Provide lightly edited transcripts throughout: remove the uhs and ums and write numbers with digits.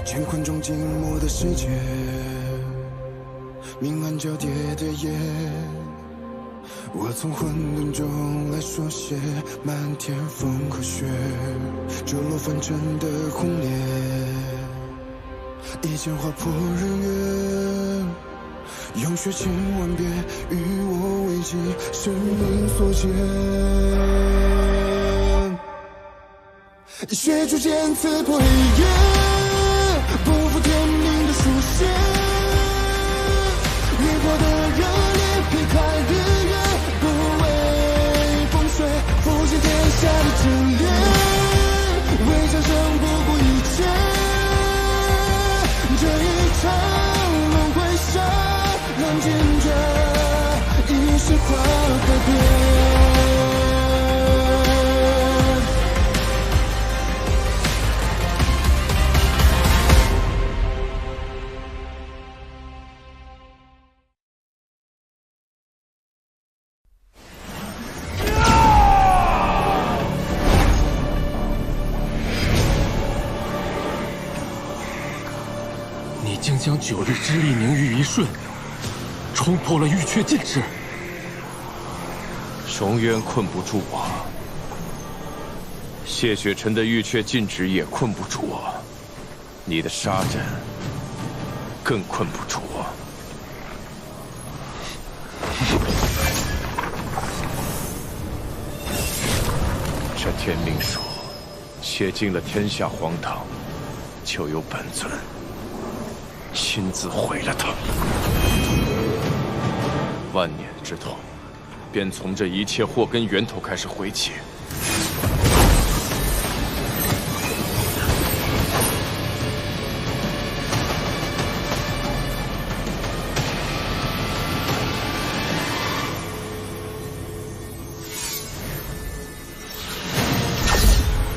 乾坤中静默的世界，明暗交叠的夜，我从混沌中来书写漫天风和雪，坠落凡尘的轰烈，一剑划破人缘，用血千万遍与我为己，生命所见。血逐渐刺破黑夜，不负天命的书写，越过的热烈，劈开日月，不畏风雪，复兴天下的真烈，为战胜不顾一切，这一场轮回杀，让坚决一世化改变。竟将9日之力凝于一瞬，冲破了玉阙禁制。荣渊困不住我，谢雪尘的玉阙禁制也困不住我，你的杀阵更困不住我。这天命术写尽了天下荒唐，就由本尊亲自毁了它，万年之痛，便从这一切祸根源头开始回起。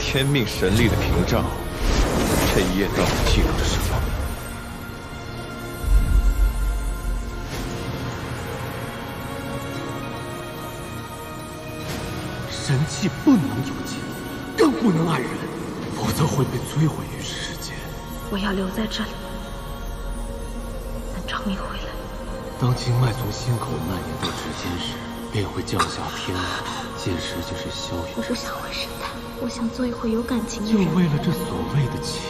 天命神力的屏障，这一夜到底记录着什么？神器不能有情，更不能爱人，否则会被摧毁于世间。我要留在这里，等张明回来。当经脉从心口蔓延到指尖时，便会降下天雷，届时就是萧远。我是想回神坛，我想做一回有感情的人。就为了这所谓的情，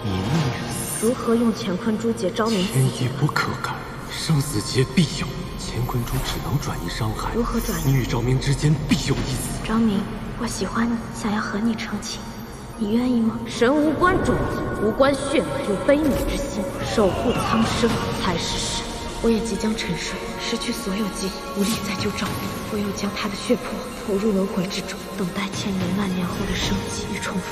你宁愿死？如何用乾坤珠解昭明？天意不可改，生死劫必有。乾坤珠只能转移伤害，如何转移？你与昭明之间必有一死。昭明，我喜欢你，想要和你成亲，你愿意吗？神无关种子，无关血脉，有悲悯之心，守护苍生才是神。我也即将沉睡，失去所有记忆，无力再救昭明。我又将他的血魄投入轮回之中，等待千年万年后的生机与重逢。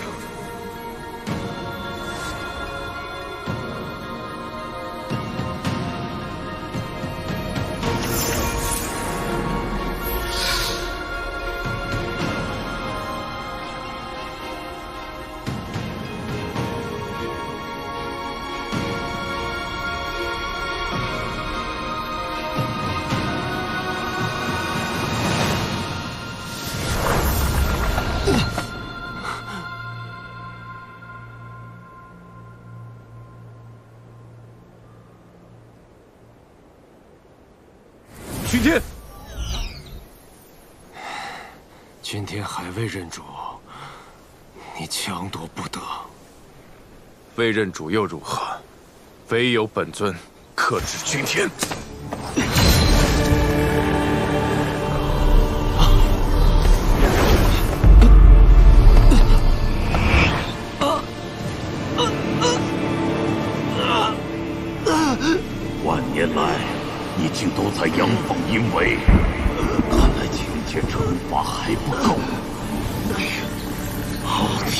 君天，君天还未认主，你强夺不得。未认主又如何？唯有本尊克制君天。万年来，你竟都在阳奉阴违，看来情节惩罚还不够。昊天，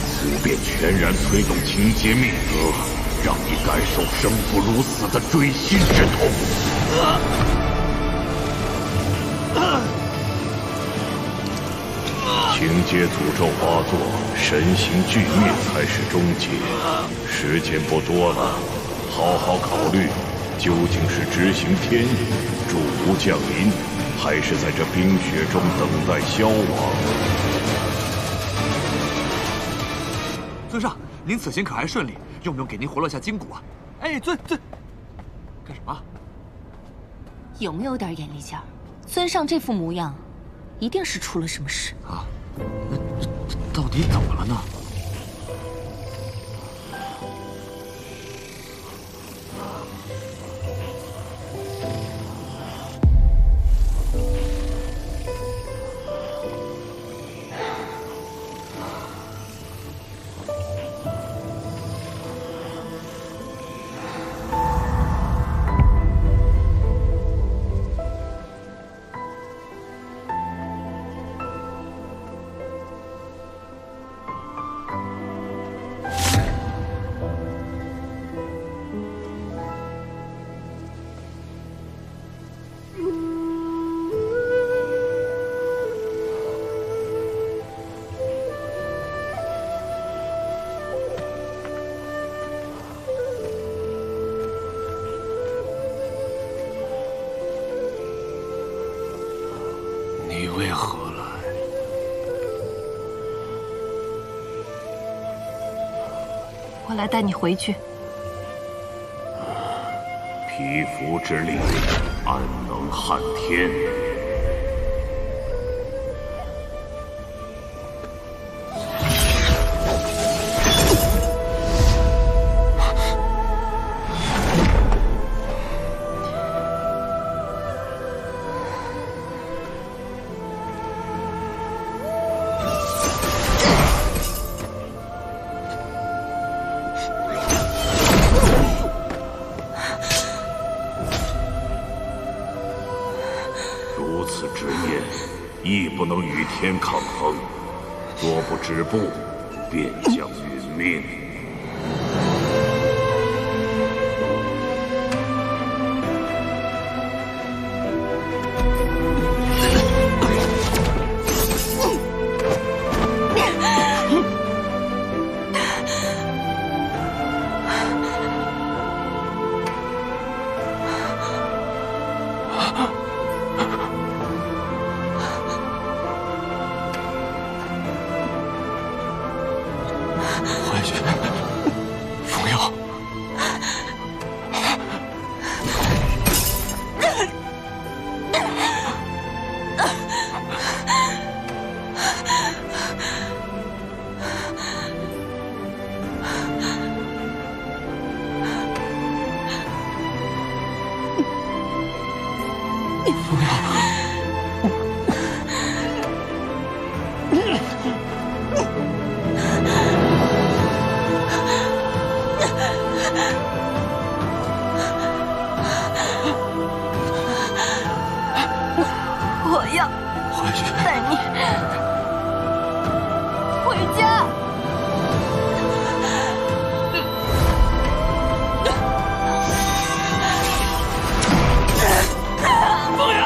此便全然催动情节命格，让你感受生不如死的锥心之痛。情节诅咒发作，神形俱灭才是终结。时间不多了，好好考虑，究竟是执行天意，主无降临，还是在这冰雪中等待消亡？尊上，您此行可还顺利？用不用给您活络下筋骨啊？哎，尊，干什么？有没有点眼力劲儿？尊上这副模样，一定是出了什么事啊？那这到底怎么了呢？你为何来？我来带你回去。匹夫之力，安能撼天？如此执念，亦不能与天抗衡。若不止步，便将殒命。回去，服药。服药。我要回去，带你回家。不要！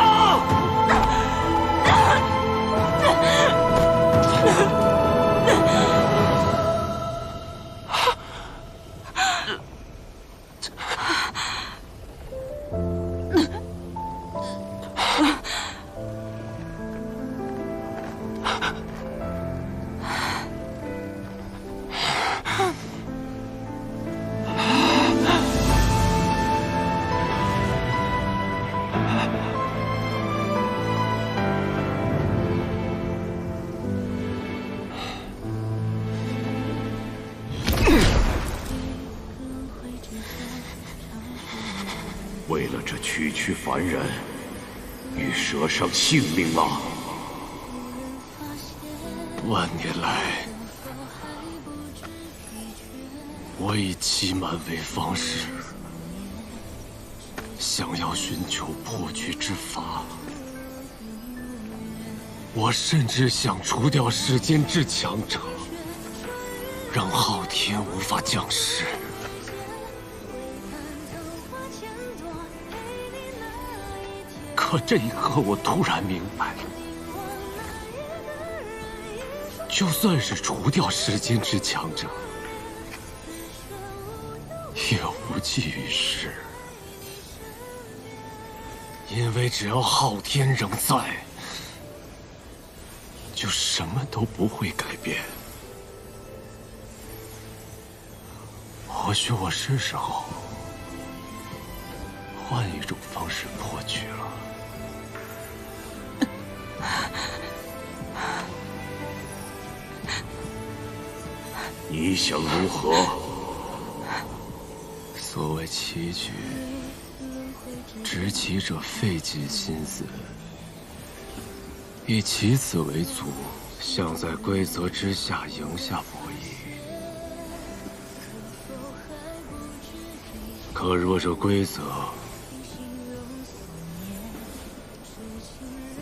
为了这区区凡人，欲舍上性命吗？万年来，我以欺瞒为方式，想要寻求破局之法。我甚至想除掉世间至强者，让昊天无法降世。可这一刻，我突然明白，就算是除掉世间之强者，也无济于事。因为只要昊天仍在，就什么都不会改变。或许我是时候换一种方式破局了。你想如何？所谓棋局，执棋者费尽心思，以棋子为足，想在规则之下赢下博弈。可若这规则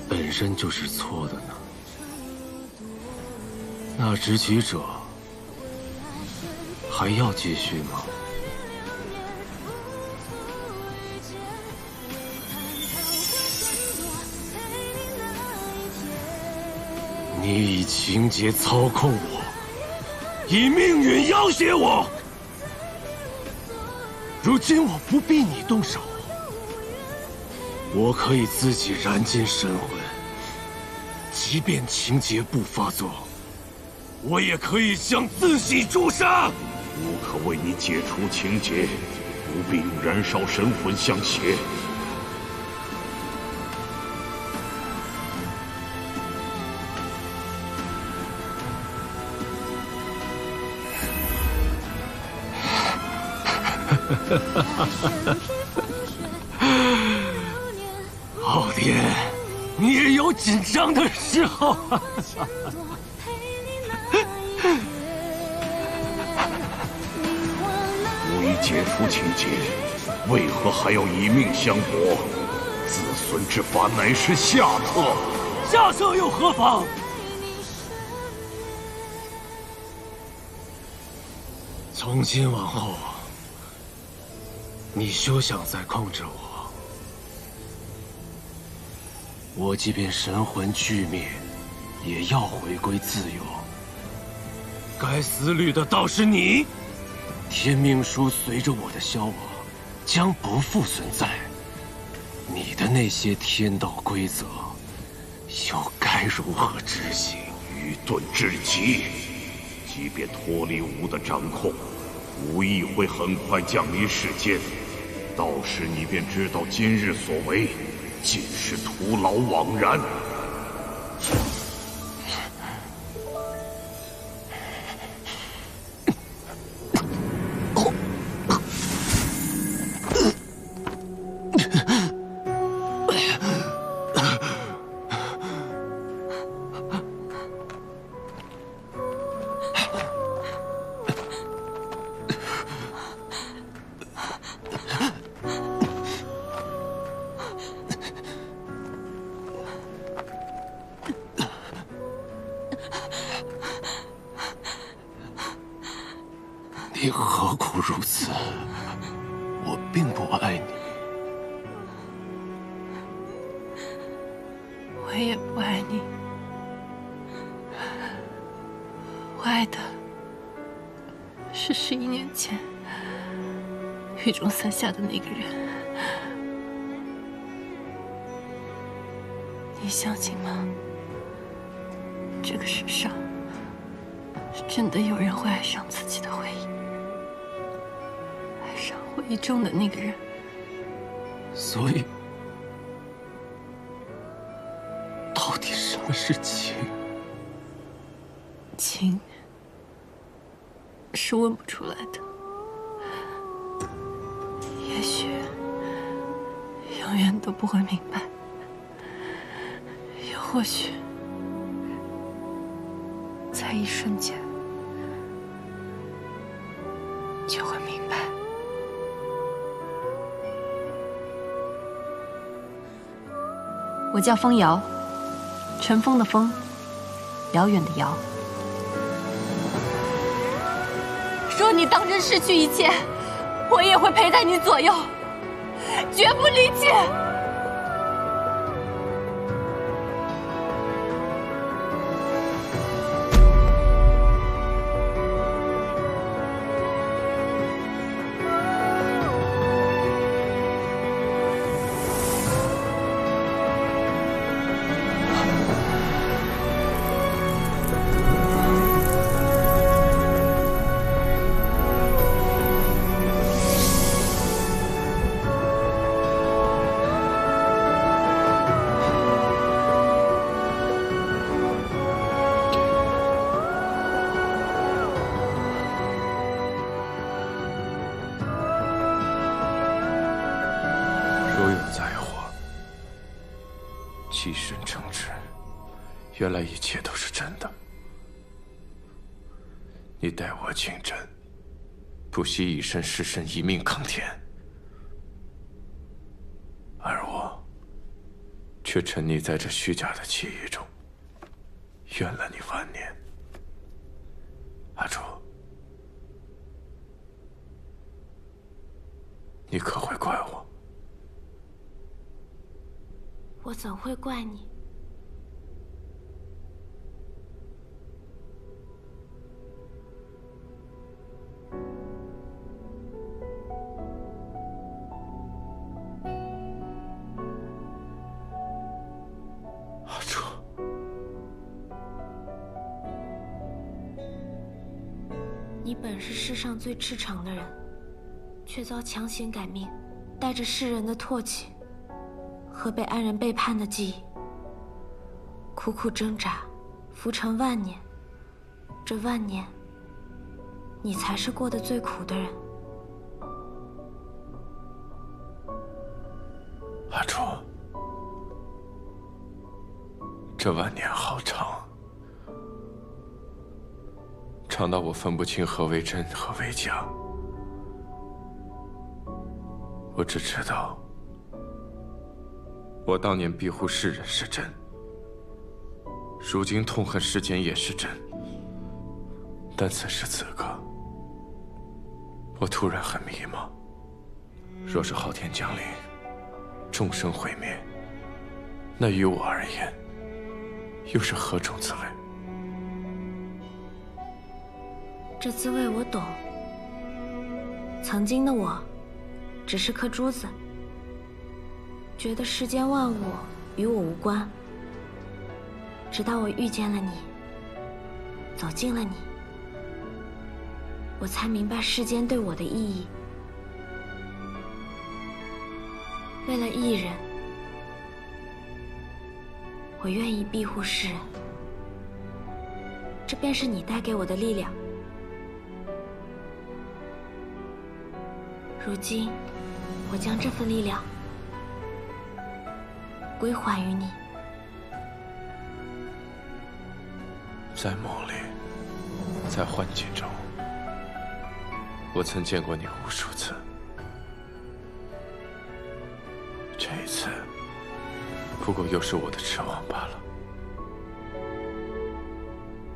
本身就是错的呢？那执棋者还要继续吗？你以情节操控我，以命运要挟我。如今我不逼你动手，我可以自己燃尽神魂，即便情节不发作，我也可以将自己诛杀。我可为你解除情结，不必用燃烧神魂相挟。傲天，你也有紧张的时候啊！我已解除情结，为何还要以命相搏？自损之法乃是下策。下策又何妨？从今往后，你休想再控制我。我即便神魂俱灭，也要回归自由。该思虑的倒是你。天命书随着我的消亡，将不复存在。你的那些天道规则，又该如何执行？愚钝至极，即便脱离吾的掌控，吾亦会很快降临世间。到时你便知道今日所为，尽是徒劳枉然。你何苦如此？我并不爱你。我也不爱你，我爱的是11年前狱中伞下的那个人。你相信吗？这个世上真的有人会爱上自己的回忆，爱上回忆中的那个人。所以，到底什么是情？情是问不出来的，也许永远都不会明白，又或许在一瞬间就会明白。我叫风瑶，尘封的风，遥远的遥。若你当真失去一切，我也会陪在你左右，绝不离弃。既身称职，原来一切都是真的。你待我竞争，不惜以身试身，以命抗天，而我却沉溺在这虚假的记忆中，怨了你万年。阿朱，你可会怪我？我怎会怪你？阿朱，你本是世上最赤诚的人，却遭强行改命，带着世人的唾弃和被安人背叛的记忆，苦苦挣扎，浮沉万年。这万年，你才是过得最苦的人。阿朱，这万年好长，长到我分不清何为真，何为假。我只知道，我当年庇护世人是真，如今痛恨世间也是真。但此时此刻，我突然很迷茫。若是昊天降临，众生毁灭，那于我而言，又是何种滋味？这滋味我懂。曾经的我，只是颗珠子，觉得世间万物与我无关。直到我遇见了你，走近了你，我才明白世间对我的意义。为了一人，我愿意庇护世人，这便是你带给我的力量。如今，我将这份力量归还于你。在梦里，在幻境中，我曾见过你无数次。这一次，不过又是我的痴妄罢了。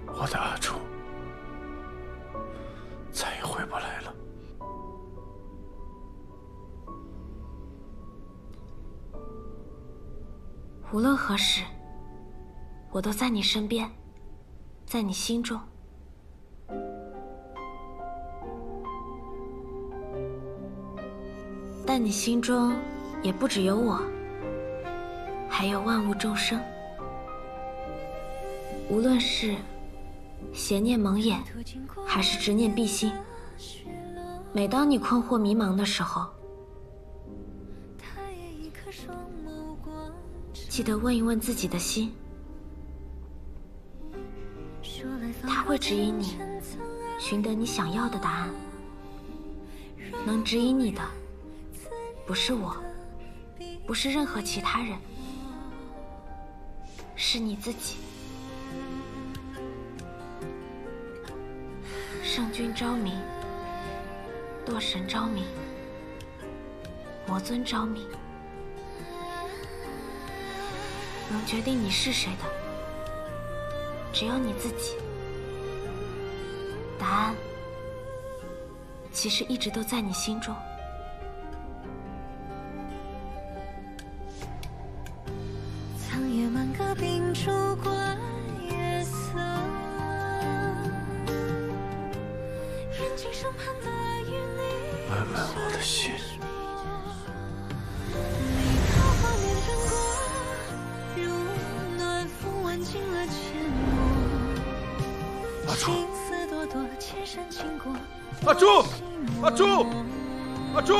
我的阿朱，再也回不来了。无论何时，我都在你身边，在你心中。但你心中也不只有我，还有万物众生。无论是邪念蒙眼，还是执念蔽心，每当你困惑迷茫的时候，记得问一问自己的心，它会指引你寻得你想要的答案。能指引你的，不是我，不是任何其他人，是你自己。圣君昭明，堕神昭明，魔尊昭明。能决定你是谁的，只有你自己。答案其实一直都在你心中。苍野满阁冰烛挂夜色，人境上盼的与你问问我的心。阿朱，阿朱，阿朱，阿朱！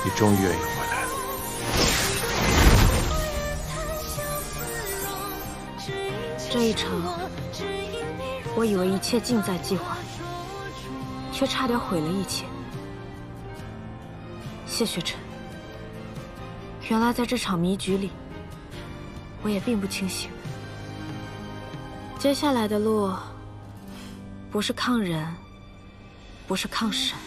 你终于愿意回来了。这一场，我以为一切尽在计划，却差点毁了一切。谢雪晨，原来在这场迷局里，我也并不清醒。接下来的路，不是抗人，不是抗神，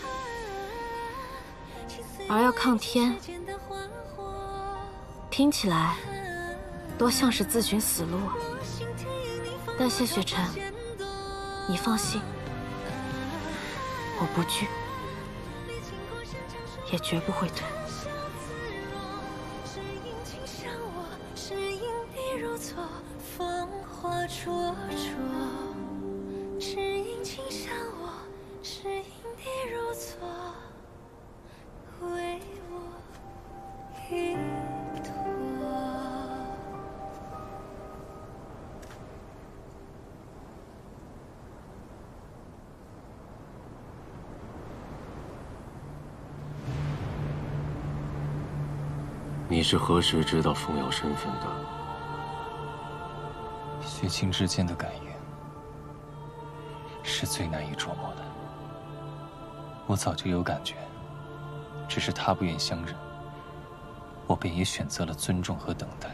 而要抗天。听起来多像是自寻死路啊！但谢雪晨，你放心，我不惧，也绝不会退。你是何时知道风瑶身份的？血亲之间的感应是最难以琢磨的。我早就有感觉，只是他不愿相认，我便也选择了尊重和等待。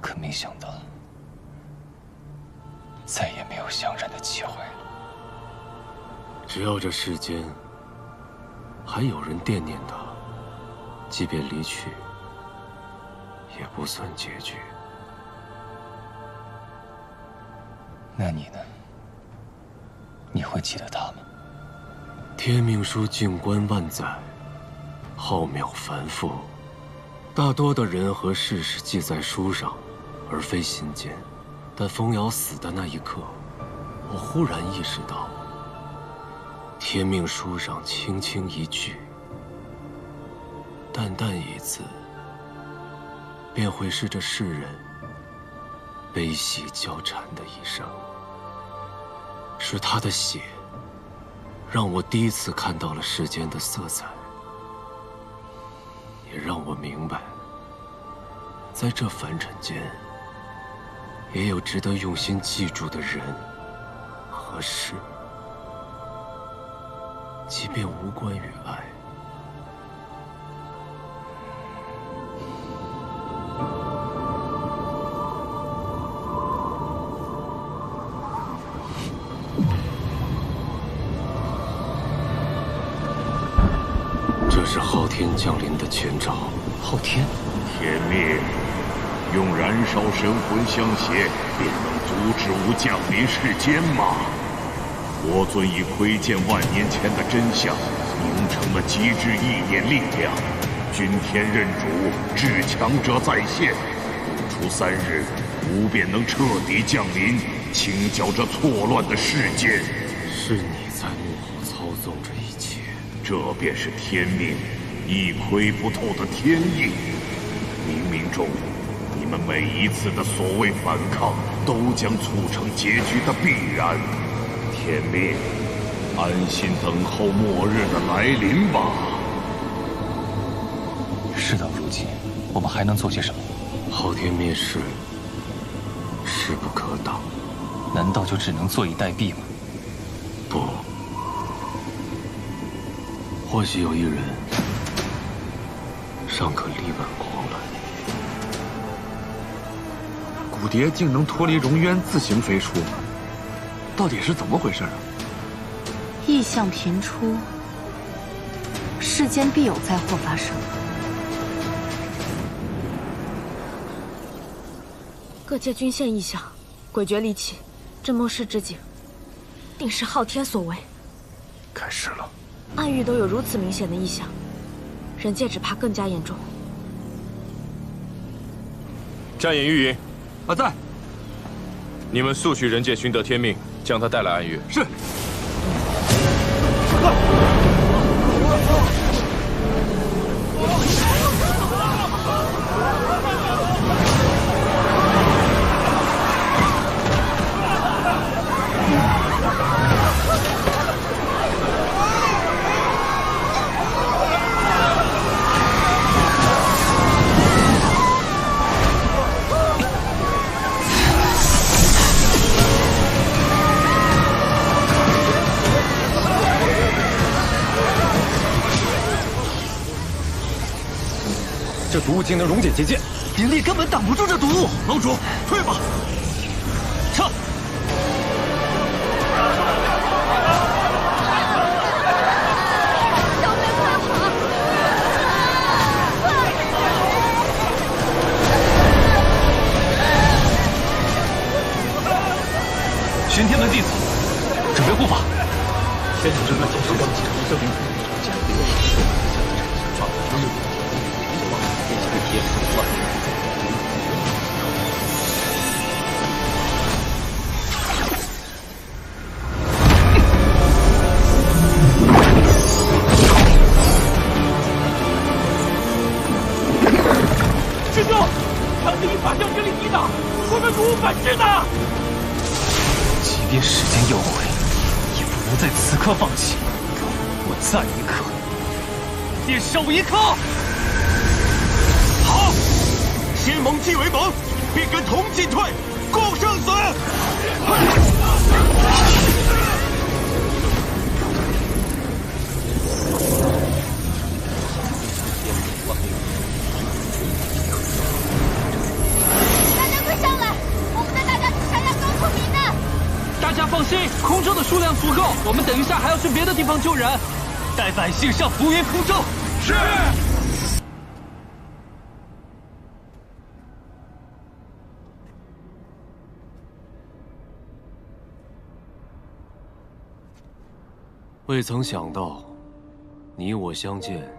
可没想到，再也没有相认的机会了。只要这世间还有人惦念他，即便离去，也不算结局。那你呢？你会记得他吗？天命书静观万载，浩渺繁复，大多的人和事是记在书上，而非心间。但风瑶死的那一刻，我忽然意识到，天命书上轻轻一句，淡淡一字，便会是这世人悲喜交缠的一生。是他的血，让我第一次看到了世间的色彩，也让我明白，在这凡尘间，也有值得用心记住的人和事，即便无关于爱。这是昊天降临的前兆。昊天，天命，用燃烧神魂相携，便能阻止吾降临世间吗？我尊已窥见万年前的真相，凝成了极致意念力量。君天认主，至强者再现。不出3日，吾便能彻底降临，清剿这错乱的世间。是你在幕后操纵着一切。这便是天命，一窥不透的天意。冥冥中，你们每一次的所谓反抗，都将促成结局的必然。天命，安心等候末日的来临吧。事到如今，我们还能做些什么？昊天灭世，势不可挡。难道就只能坐以待毙吗？不。或许有一人尚可力挽狂澜。古蝶竟能脱离荣渊自行飞出，到底是怎么回事啊？异象频出，世间必有灾祸发生。各界均现异象，诡谲离奇，这末世之景，定是昊天所为。开始了。暗域都有如此明显的异象，人界只怕更加严重。战眼玉莹，在。你们速去人界寻得天命，将他带来暗域。是。这毒竟能溶解结界，灵力根本挡不住这毒。盟主，退吧！撤！小人快跑！玄天门弟子，准备护法。先生正在解释刚起一声灵符，将灵力放入他们变成一片手乱。师兄，强势一法将之力抵挡，我们如无反制的。即便时间有悔，也不能在此刻放弃。我再一刻，便少一刻。好，先盟既为盟，便跟同进退，共生死。大家快上来！我们在大家之下压高处避难。大家放心，空舟的数量足够，我们等一下还要去别的地方救人，带百姓上浮云空舟。是。未曾想到，你我相见，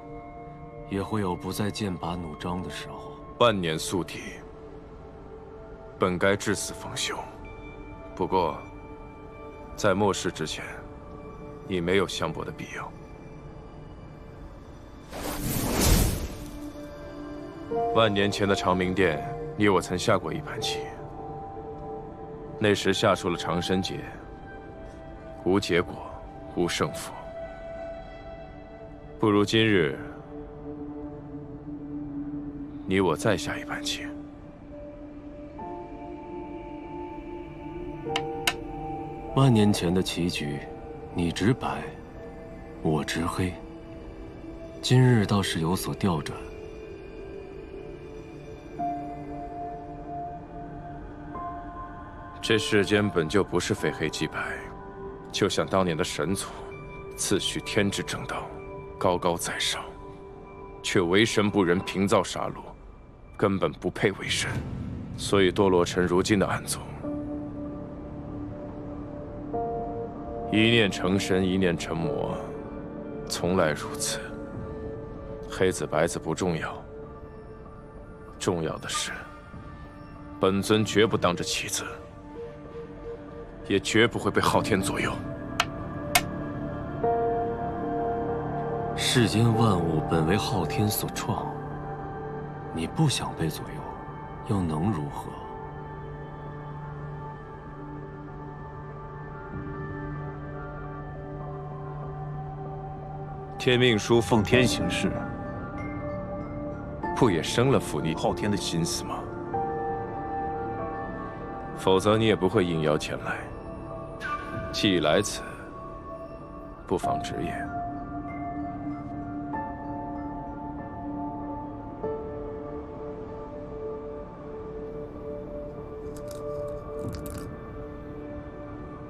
也会有不再剑拔弩张的时候。万年宿敌，本该至死方休。不过，在末世之前，你没有相搏的必要。万年前的长明殿，你我曾下过一盘棋。那时下出了长生劫，无结果，无胜负。不如今日，你我再下一盘棋。万年前的棋局，你执白，我执黑。今日倒是有所调转。这世间本就不是非黑即白，就像当年的神族，自诩天之正道，高高在上，却为神不仁，平造杀戮，根本不配为神，所以堕落成如今的暗宗。一念成神，一念成魔，从来如此。黑子白子不重要，重要的是，本尊绝不当着棋子，也绝不会被昊天左右。世间万物本为昊天所创，你不想被左右，又能如何？天命书奉天行事，不也生了忤逆昊天的心思吗？否则你也不会应邀前来。既已来此，不妨直言。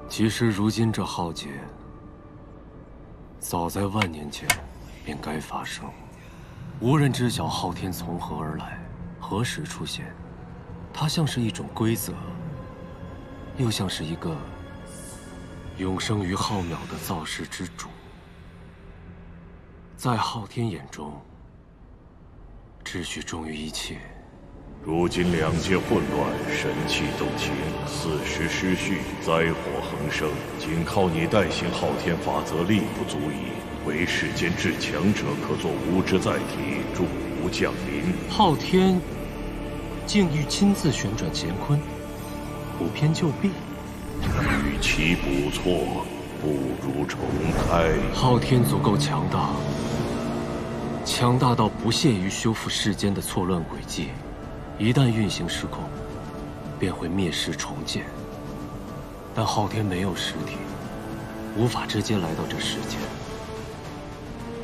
其实如今这浩劫，早在万年前便该发生。无人知晓昊天从何而来，何时出现。它像是一种规则，又像是一个永生于浩渺的造世之主。在昊天眼中，秩序重于一切。如今两界混乱，神气都停，四时失序，灾祸横生，仅靠你代行昊天法则力不足以。为世间至强者，可作吾之载体，助吾降临。昊天竟欲亲自旋转乾坤，补偏就弊。与其补错，不如重开。昊天足够强大，强大到不屑于修复世间的错乱轨迹。一旦运行失控，便会灭世重建。但昊天没有实体，无法直接来到这世间，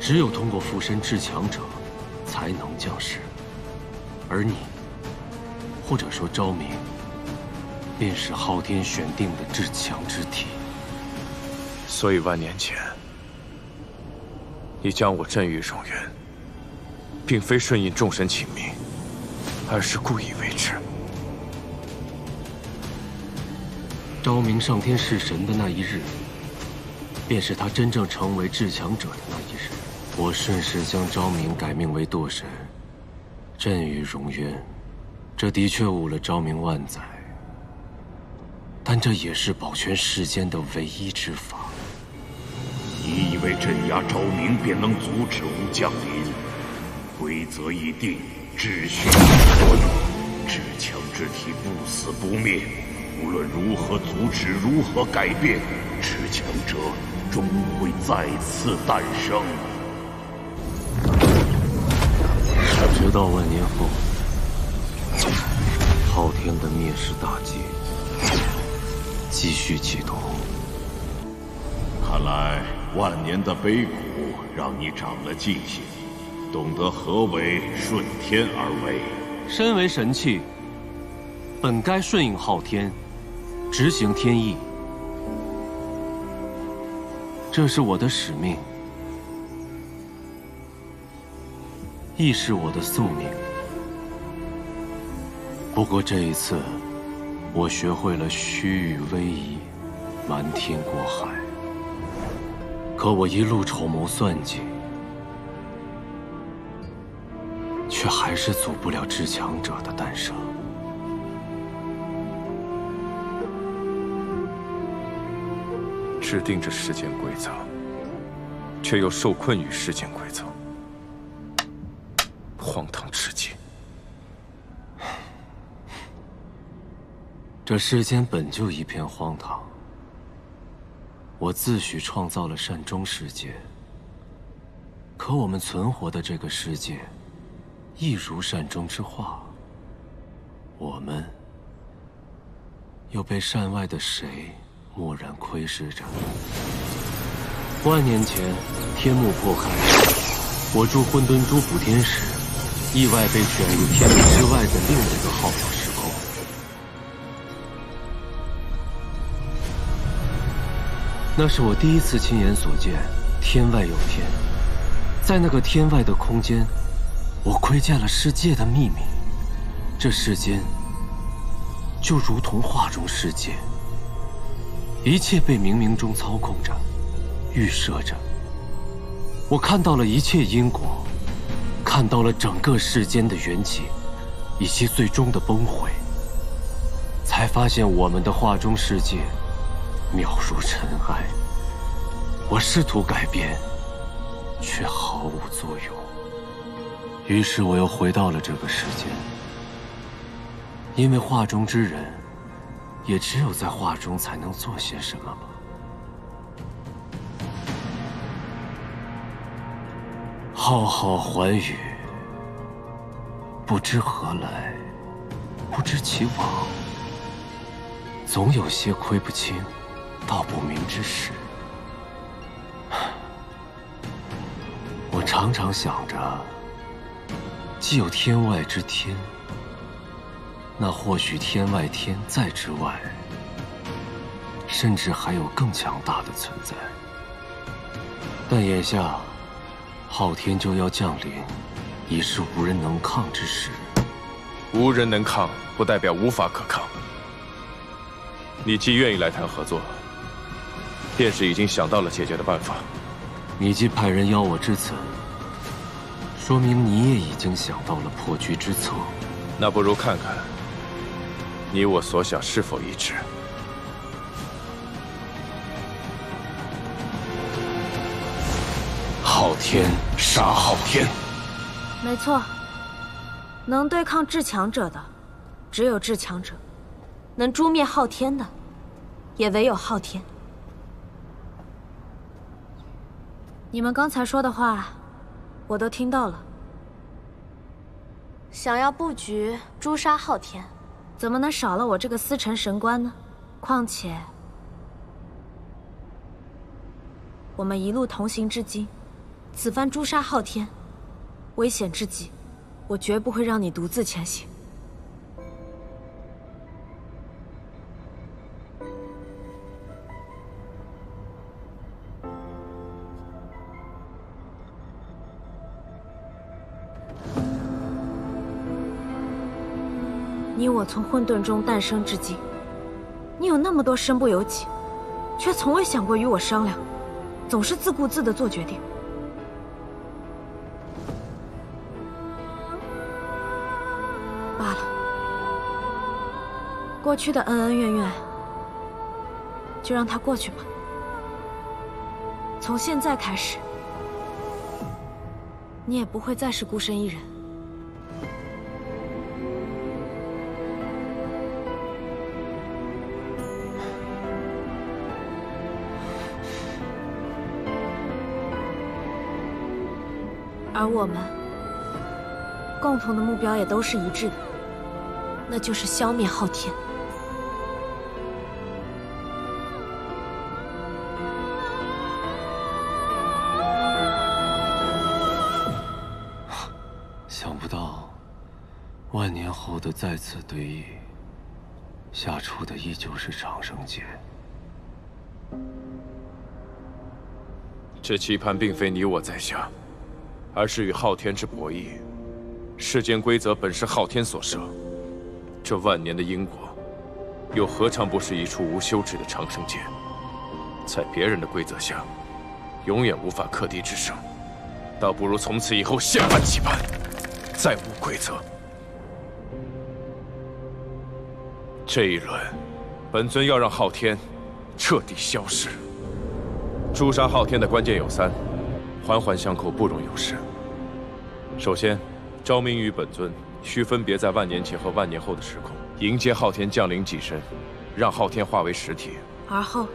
只有通过附身至强者，才能降世。而你，或者说昭明，便是昊天选定的至强之体。所以万年前，你将我镇于荣渊，并非顺应众神请命，而是故意为之。昭明上天弑神的那一日，便是他真正成为至强者的那一日。我顺势将昭明改命为堕神，镇于荣渊，这的确误了昭明万载，但这也是保全世间的唯一之法。你以为镇压昭明便能阻止吾降临？规则已定，秩序已存，至强之体不死不灭。无论如何阻止，如何改变，至强者终会再次诞生。直到万年后，昊天的灭世大计继续启动。看来万年的悲苦让你长了记性，懂得何为顺天而为。身为神器，本该顺应昊天，执行天意，这是我的使命，亦是我的宿命。不过这一次，我学会了虚与委蛇，瞒天过海。可我一路筹谋算计，却还是阻不了至强者的诞生。制定着世间规则，却又受困于世间规则，荒唐至极。这世间本就一片荒唐，我自诩创造了善终世界，可我们存活的这个世界，亦如善终之化，我们又被善外的谁漠然窥视着。万年前，天幕破开，我驻混沌珠补天时，意外被卷入天幕之外的另一个浩渺时空。那是我第一次亲眼所见，天外有天。在那个天外的空间，我窥见了世界的秘密。这世间就如同画中世界，一切被冥冥中操控着，预设着。我看到了一切因果，看到了整个世间的缘起，以及最终的崩毁，才发现我们的画中世界渺如尘埃。我试图改变，却毫无作用。于是我又回到了这个世间，因为画中之人，也只有在画中才能做些什么吧。浩浩寰宇，不知何来，不知其往，总有些窥不清、道不明之事。我常常想着，既有天外之天，那或许天外天在之外，甚至还有更强大的存在。但眼下，昊天就要降临，已是无人能抗之时。无人能抗，不代表无法可抗。你既愿意来谈合作，便是已经想到了解决的办法。你既派人邀我至此，说明你也已经想到了破局之策。那不如看看，你我所想是否一致。昊天杀昊天。没错，能对抗至强者的，只有至强者；能诛灭昊天的，也唯有昊天。你们刚才说的话，我都听到了。想要布局诛杀昊天，怎么能少了我这个司晨神官呢？况且，我们一路同行至今，此番诛杀昊天，危险至极。我绝不会让你独自前行。你我从混沌中诞生至今，你有那么多身不由己，却从未想过与我商量，总是自顾自地做决定。罢了，过去的恩恩怨怨，就让它过去吧。从现在开始，你也不会再是孤身一人。而我们共同的目标也都是一致的，那就是消灭昊天。想不到，万年后的再次对弈，下出的依旧是长生劫。这棋盘并非你我在下，而是与昊天之博弈。世间规则本是昊天所设，这万年的因果，又何尝不是一出无休止的长生劫？在别人的规则下，永远无法克敌制胜，倒不如从此以后现换棋盘，再无规则。这一轮，本尊要让昊天彻底消失。诛杀昊天的关键有三，环环相扣，不容有失。首先，昭明与本尊需分别在万年前和万年后的时空迎接昊天降临己身，让昊天化为实体。而后，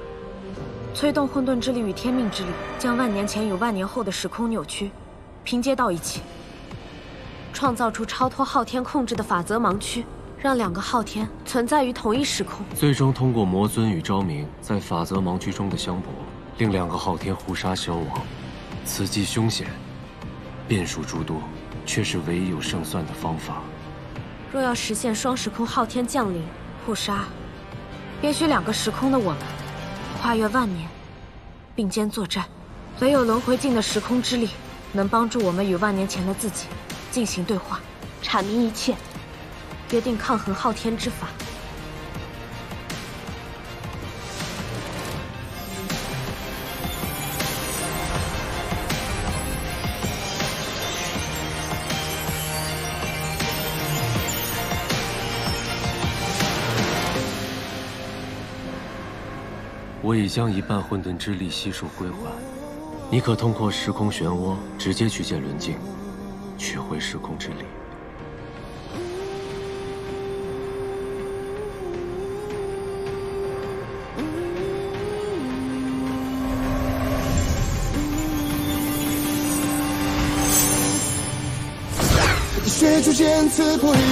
催动混沌之力与天命之力，将万年前与万年后的时空扭曲，拼接到一起，创造出超脱昊天控制的法则盲区，让两个昊天存在于同一时空。最终通过魔尊与昭明在法则盲区中的相搏，令两个昊天互杀消亡。此计凶险，变数诸多，却是唯一有胜算的方法。若要实现双时空昊天降临互杀，便需两个时空的我们跨越万年，并肩作战。唯有轮回境的时空之力，能帮助我们与万年前的自己进行对话，阐明一切，约定抗衡昊天之法。我已将一半混沌之力悉数归还，你可通过时空漩涡直接去见轮镜，取回时空之力。血逐渐刺破黑夜，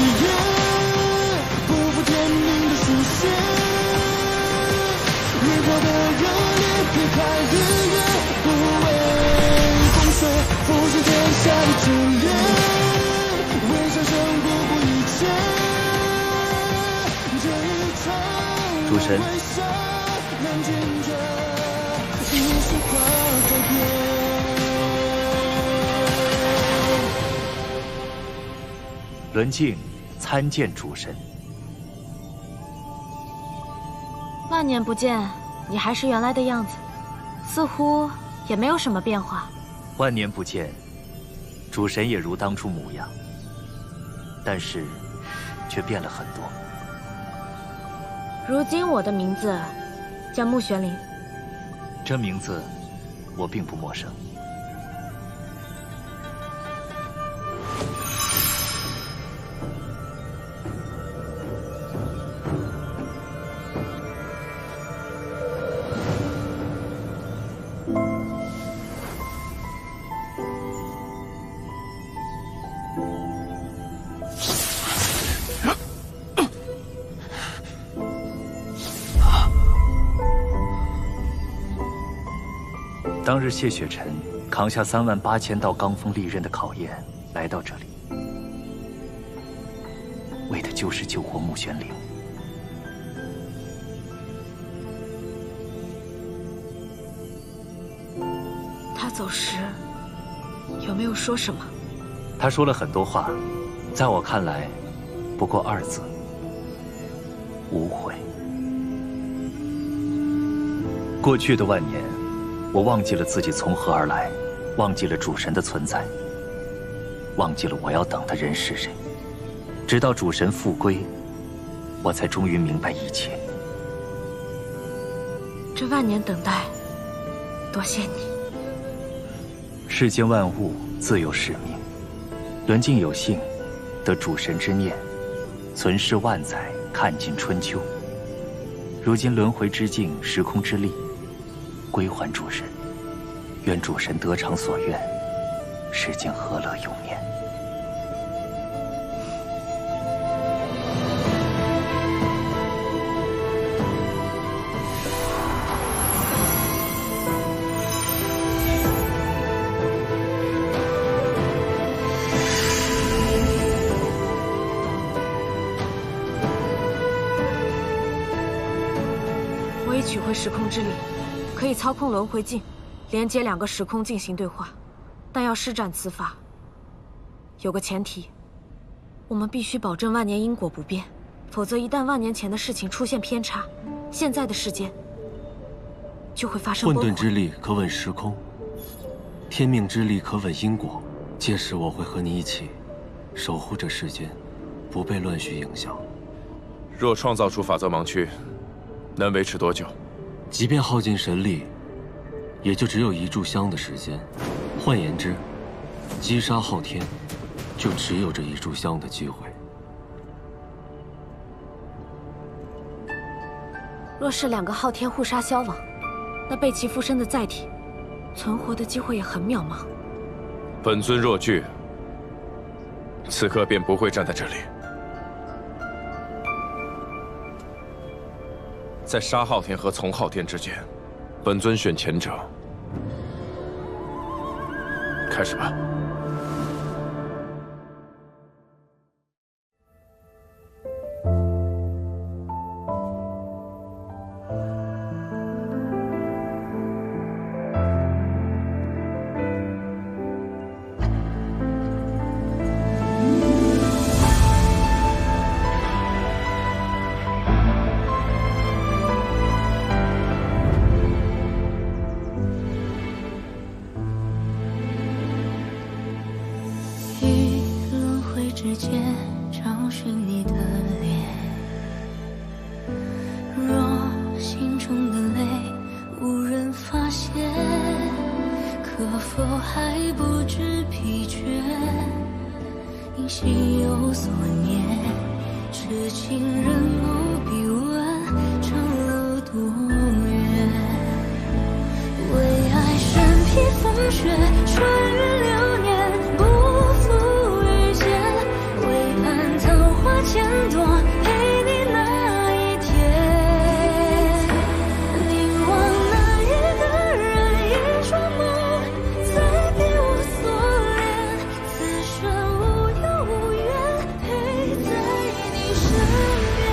不负天命的书写。烈火的热烈，劈开日月，不畏风雪，复兴天下的炽烈，为战胜不顾一切。这一场主神，看见着一束花改变。轮镜参见主神。万年不见，你还是原来的样子，似乎也没有什么变化。万年不见，主神也如当初模样，但是却变了很多。如今我的名字叫穆玄灵，这名字我并不陌生。当日谢雪晨扛下38000道罡风利刃的考验，来到这里，为的就是救活穆玄灵。他走时有没有说什么？他说了很多话，在我看来，不过2字：无悔。过去的万年，我忘记了自己从何而来，忘记了主神的存在，忘记了我要等的人是谁。直到主神复归，我才终于明白一切。这万年等待，多谢你。世间万物自有使命，伦静有幸得主神之念，存世万载，看尽春秋。如今轮回之境，时空之力，归还主神。愿主神得偿所愿，世间和乐永年。我已取回时空之力，可以操控轮回镜，连接2个时空进行对话，但要施展此法，有个前提，我们必须保证万年因果不变，否则一旦万年前的事情出现偏差，现在的世间就会发生崩溃。混沌之力可稳时空，天命之力可稳因果。届时我会和你一起，守护这世间，不被乱序影响。若创造出法则盲区，能维持多久？即便耗尽神力，也就只有1炷香的时间。换言之，击杀昊天，就只有这1炷香的机会。若是2个昊天互杀消亡，那被其附身的载体，存活的机会也很渺茫。本尊若惧，此刻便不会站在这里。在杀昊天和从昊天之间，本尊选前者。开始吧。之间找寻你的脸，若心中的泪无人发现，可否还不知疲倦？因心有所念，痴情人眸笔问，长路多远？为爱身披风雪，穿越流年，不负遇见。为盼桃花千朵，陪你那一天。凝望那一个人，一双眸，再别无所恋。此生无忧无怨，陪在你身边。